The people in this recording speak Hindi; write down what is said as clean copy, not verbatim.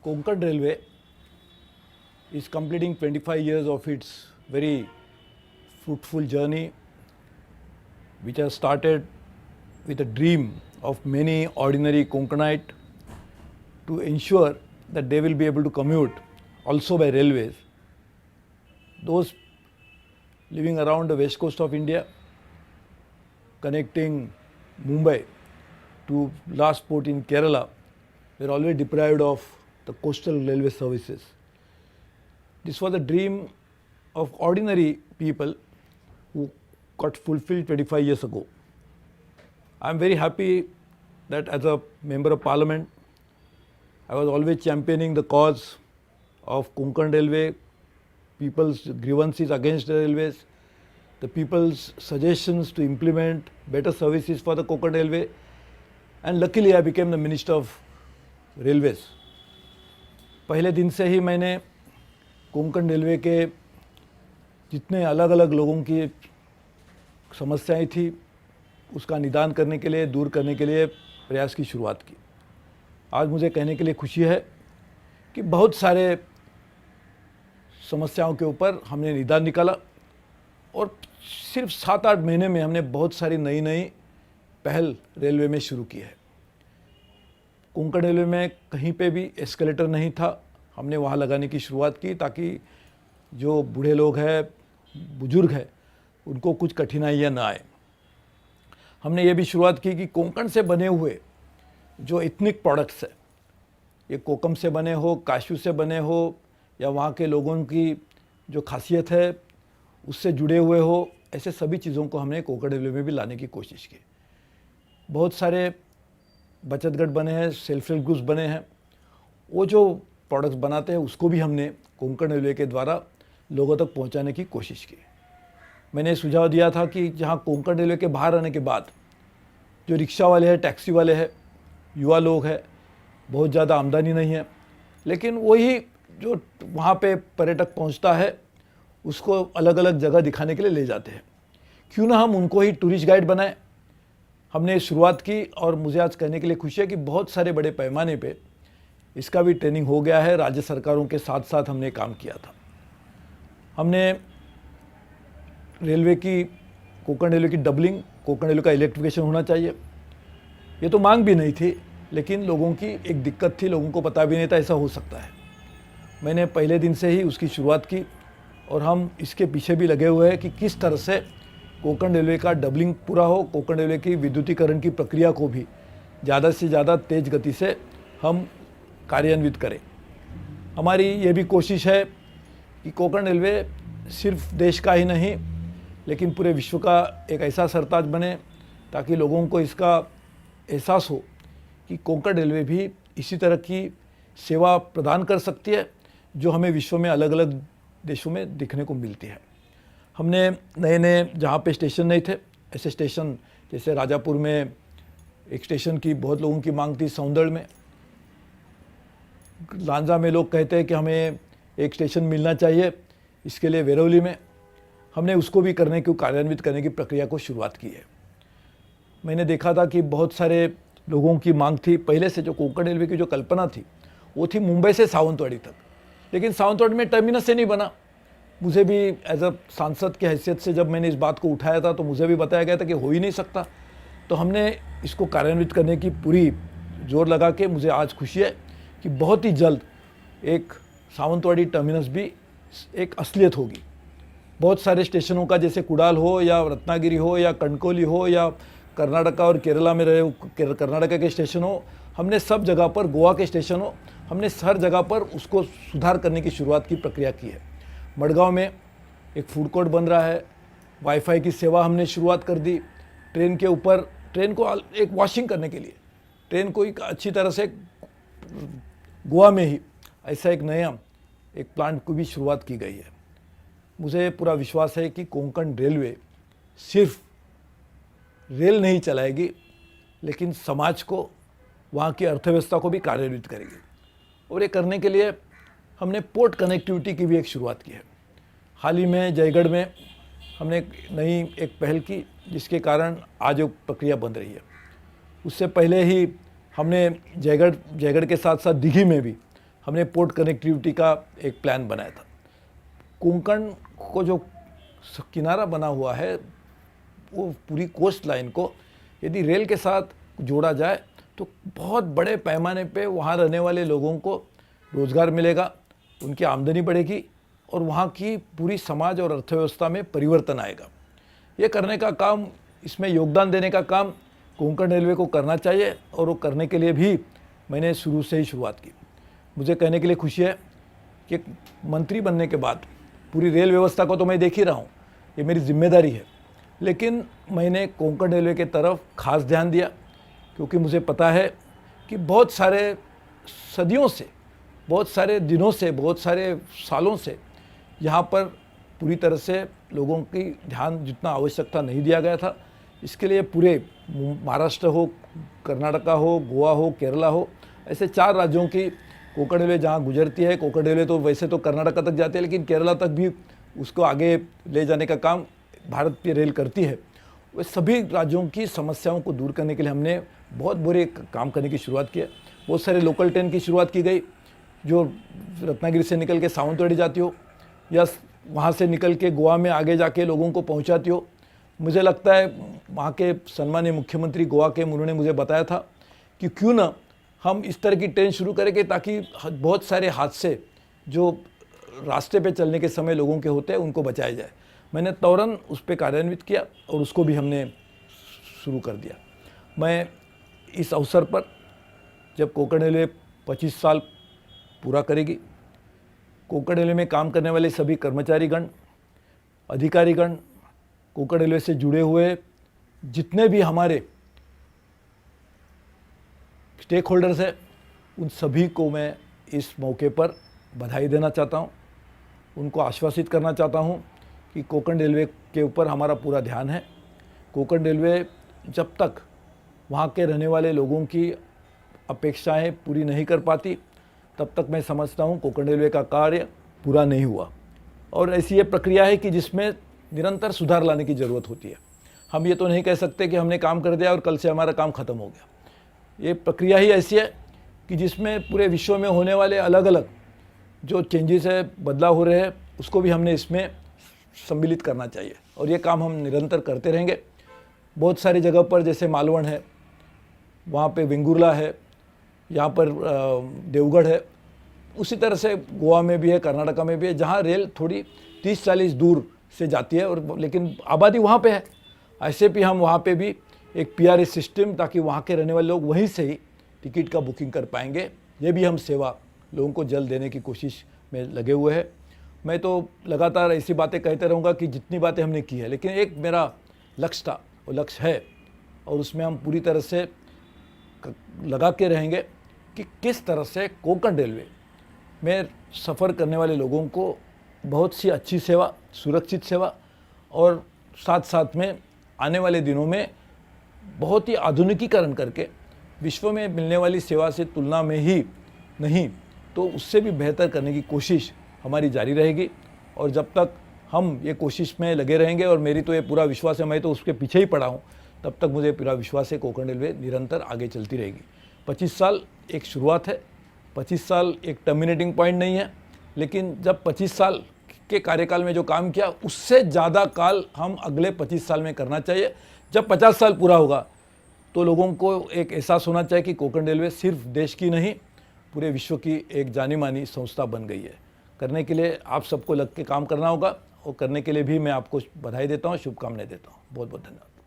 Konkan Railway is completing 25 years of its very fruitful journey, which has started with a dream of many ordinary Konkanite to ensure that they will be able to commute also by railways. Those living around the west coast of India, connecting Mumbai to last port in Kerala, were already deprived of the coastal railway services. This was a dream of ordinary people who got fulfilled 25 years ago. I am very happy that as a member of parliament, I was always championing the cause of Konkan Railway, people's grievances against the railways, the people's suggestions to implement better services for the Konkan Railway, and luckily I became the Minister of Railways. पहले दिन से ही मैंने कोंकण रेलवे के जितने अलग अलग लोगों की समस्याएं थी उसका निदान करने के लिए, दूर करने के लिए प्रयास की शुरुआत की। आज मुझे कहने के लिए खुशी है कि बहुत सारे समस्याओं के ऊपर हमने निदान निकाला और सिर्फ 7-8 महीने में हमने बहुत सारी नई नई पहल रेलवे में शुरू की है। कोंकण रेलवे में कहीं पे भी एस्केलेटर नहीं था, हमने वहाँ लगाने की शुरुआत की ताकि जो बूढ़े लोग हैं, बुजुर्ग हैं, उनको कुछ कठिनाइयाँ ना आए। हमने ये भी शुरुआत की कि कोंकण से बने हुए जो एथनिक प्रोडक्ट्स है, ये कोकम से बने हो, काशू से बने हो, या वहाँ के लोगों की जो खासियत है उससे जुड़े हुए हो, ऐसे सभी चीज़ों को हमने कोंकण रेलवे में भी लाने की कोशिश की। बहुत सारे बचत गट बने हैं, सेल्फ हेल्प ग्रुप्स बने हैं, वो जो प्रोडक्ट्स बनाते हैं उसको भी हमने कोंकण रेलवे के द्वारा लोगों तक पहुंचाने की कोशिश की। मैंने सुझाव दिया था कि जहां कोंकण रेलवे के बाहर आने के बाद जो रिक्शा वाले हैं, टैक्सी वाले हैं, युवा लोग हैं, बहुत ज़्यादा आमदनी नहीं है, लेकिन वही जो वहाँ पे पर्यटक पहुँचता है उसको अलग अलग जगह दिखाने के लिए ले जाते हैं। क्यों ना हम उनको ही टूरिस्ट गाइड बनाएं। हमने शुरुआत की और मुझे आज कहने के लिए खुशी है कि बहुत सारे बड़े पैमाने पे इसका भी ट्रेनिंग हो गया है। राज्य सरकारों के साथ साथ हमने काम किया था। हमने रेलवे की, कोंकण रेलवे की डबलिंग, कोंकण रेलवे का इलेक्ट्रिफिकेशन होना चाहिए, ये तो मांग भी नहीं थी, लेकिन लोगों की एक दिक्कत थी, लोगों को पता भी नहीं था ऐसा हो सकता है। मैंने पहले दिन से ही उसकी शुरुआत की और हम इसके पीछे भी लगे हुए हैं कि किस तरह से कोंकण रेलवे का डबलिंग पूरा हो, कोंकण रेलवे की विद्युतीकरण की प्रक्रिया को भी ज़्यादा से ज़्यादा तेज़ गति से हम कार्यान्वित करें। हमारी ये भी कोशिश है कि कोंकण रेलवे सिर्फ देश का ही नहीं लेकिन पूरे विश्व का एक ऐसा सरताज बने ताकि लोगों को इसका एहसास हो कि कोंकण रेलवे भी इसी तरह की सेवा प्रदान कर सकती है जो हमें विश्व में अलग अलग देशों में दिखने को मिलती है। हमने नए नए जहाँ पे स्टेशन नहीं थे ऐसे स्टेशन, जैसे राजापुर में एक स्टेशन की बहुत लोगों की मांग थी, सौंदड़ में, लांजा में लोग कहते हैं कि हमें एक स्टेशन मिलना चाहिए, इसके लिए वेरौली में हमने उसको भी करने की, कार्यान्वित करने की प्रक्रिया को शुरुआत की है। मैंने देखा था कि बहुत सारे लोगों की मांग थी। पहले से जो कोंकण रेलवे की जो कल्पना थी वो थी मुंबई से सावंतवाड़ी तक, लेकिन सावंतवाड़ी में टर्मिनस से नहीं बना। मुझे भी एज अ सांसद की हैसियत से जब मैंने इस बात को उठाया था तो मुझे भी बताया गया था कि हो ही नहीं सकता। तो हमने इसको कार्यान्वित करने की पूरी जोर लगा के, मुझे आज खुशी है कि बहुत ही जल्द एक सावंतवाड़ी टर्मिनस भी एक असलियत होगी। बहुत सारे स्टेशनों का, जैसे कुडाल हो या रत्नागिरी हो या कणकोली हो या कर्नाटका और केरला में रहे कर्नाटका के स्टेशन हो, हमने सब जगह पर, गोवा के स्टेशन हो, हमने हर जगह पर उसको सुधार करने की शुरुआत की प्रक्रिया की है। मडगांव में एक फूड कोर्ट बन रहा है, वाईफाई की सेवा हमने शुरुआत कर दी। ट्रेन के ऊपर, ट्रेन को एक वॉशिंग करने के लिए, ट्रेन को एक अच्छी तरह से गोवा में ही ऐसा एक नया एक प्लांट को भी शुरुआत की गई है। मुझे पूरा विश्वास है कि कोंकण रेलवे सिर्फ रेल नहीं चलाएगी लेकिन समाज को, वहाँ की अर्थव्यवस्था को भी कार्यान्वित करेगी। और ये करने के लिए हमने पोर्ट कनेक्टिविटी की भी एक शुरुआत की है। हाल ही में जयगढ़ में हमने एक पहल की जिसके कारण आज एक प्रक्रिया बन रही है। उससे पहले ही हमने जयगढ़ के साथ साथ दिघी में भी हमने पोर्ट कनेक्टिविटी का एक प्लान बनाया था। कोंकण को जो किनारा बना हुआ है, वो पूरी कोस्ट लाइन को यदि रेल के साथ जोड़ा जाए तो बहुत बड़े पैमाने पे वहाँ रहने वाले लोगों को रोज़गार मिलेगा, उनकी आमदनी बढ़ेगी और वहाँ की पूरी समाज और अर्थव्यवस्था में परिवर्तन आएगा। ये करने का काम, इसमें योगदान देने का काम कोंकण रेलवे को करना चाहिए और वो करने के लिए भी मैंने शुरू से ही शुरुआत की। मुझे कहने के लिए खुशी है कि मंत्री बनने के बाद पूरी रेल व्यवस्था को तो मैं देख ही रहा हूँ, ये मेरी जिम्मेदारी है, लेकिन मैंने कोंकण रेलवे के तरफ खास ध्यान दिया क्योंकि मुझे पता है कि बहुत सारे सदियों से, बहुत सारे दिनों से, बहुत सारे सालों से यहाँ पर पूरी तरह से लोगों की ध्यान जितना आवश्यकता नहीं दिया गया था। इसके लिए पूरे महाराष्ट्र हो, कर्नाटका हो, गोवा हो, केरला हो, ऐसे 4 राज्यों की कोंकण रेलवे जहाँ गुजरती है। कोंकण रेलवे तो वैसे तो कर्नाटका तक जाती है, लेकिन केरला तक भी उसको आगे ले जाने का काम भारतीय रेल करती है। वे सभी राज्यों की समस्याओं को दूर करने के लिए हमने बहुत बुरे काम करने की शुरुआत की है। बहुत सारे लोकल ट्रेन की शुरुआत की गई जो रत्नागिरी से निकल के सावंतवाड़ी जाती हो या वहाँ से निकल के गोवा में आगे जाके लोगों को पहुँचाती हो। मुझे लगता है वहाँ के सम्मानीय मुख्यमंत्री गोवा के, उन्होंने मुझे बताया था कि क्यों ना हम इस तरह की ट्रेन शुरू करेंगे ताकि बहुत सारे हादसे जो रास्ते पे चलने के समय लोगों के होते हैं उनको बचाया जाए। मैंने फ़ौरन उस पर कार्यान्वित किया और उसको भी हमने शुरू कर दिया। मैं इस अवसर पर, जब कोंकण रेलवे 25 साल पूरा करेगी, कोंकण रेलवे में काम करने वाले सभी कर्मचारीगण, अधिकारीगण, कोंकण रेलवे से जुड़े हुए जितने भी हमारे स्टेक होल्डर्स हैं, उन सभी को मैं इस मौके पर बधाई देना चाहता हूं, उनको आश्वासित करना चाहता हूं कि कोंकण रेलवे के ऊपर हमारा पूरा ध्यान है। कोंकण रेलवे जब तक वहाँ के रहने वाले लोगों की अपेक्षाएं पूरी नहीं कर पाती, तब तक मैं समझता हूँ कोंकण रेलवे का कार्य पूरा नहीं हुआ। और ऐसी ये प्रक्रिया है कि जिसमें निरंतर सुधार लाने की ज़रूरत होती है। हम ये तो नहीं कह सकते कि हमने काम कर दिया और कल से हमारा काम ख़त्म हो गया। ये प्रक्रिया ही ऐसी है कि जिसमें पूरे विश्व में होने वाले अलग अलग जो चेंजेस है, बदलाव हो रहे हैं, उसको भी हमने इसमें सम्मिलित करना चाहिए और ये काम हम निरंतर करते रहेंगे। बहुत सारी जगह पर, जैसे मालवण है, वहाँ पे वेंगुर्ला है, यहाँ पर देवगढ़ है, उसी तरह से गोवा में भी है, कर्नाटका में भी है, जहाँ रेल थोड़ी 30-40 दूर से जाती है और लेकिन आबादी वहाँ पे है। ऐसे भी हम वहाँ पे भी एक PRS सिस्टम, ताकि वहाँ के रहने वाले लोग वहीं से ही टिकट का बुकिंग कर पाएंगे, ये भी हम सेवा लोगों को जल्द देने की कोशिश में लगे हुए हैं। मैं तो लगातार ऐसी बातें कहते रहूँगा कि जितनी बातें हमने की है, लेकिन एक मेरा लक्ष्य था, वो लक्ष्य है और उसमें हम पूरी तरह से लगा के रहेंगे कि किस तरह से कोंकण रेलवे में सफ़र करने वाले लोगों को बहुत सी अच्छी सेवा, सुरक्षित सेवा और साथ साथ में आने वाले दिनों में बहुत ही आधुनिकीकरण करके विश्व में मिलने वाली सेवा से तुलना में ही नहीं तो उससे भी बेहतर करने की कोशिश हमारी जारी रहेगी। और जब तक हम ये कोशिश में लगे रहेंगे, और मेरी तो ये पूरा विश्वास है, मैं तो उसके पीछे ही पड़ा हूँ, तब तक मुझे पूरा विश्वास है कोंकण रेलवे निरंतर आगे चलती रहेगी। 25 साल एक शुरुआत है, 25 साल एक टर्मिनेटिंग पॉइंट नहीं है, लेकिन जब 25 साल के कार्यकाल में जो काम किया उससे ज़्यादा काल हम अगले 25 साल में करना चाहिए। जब 50 साल पूरा होगा तो लोगों को एक एहसास होना चाहिए कि कोंकण रेलवे सिर्फ देश की नहीं, पूरे विश्व की एक जानी मानी संस्था बन गई है। करने के लिए आप सबको लग के काम करना होगा और करने के लिए भी मैं आपको बधाई देता हूँ, शुभकामनाएं देता हूँ। बहुत बहुत धन्यवाद।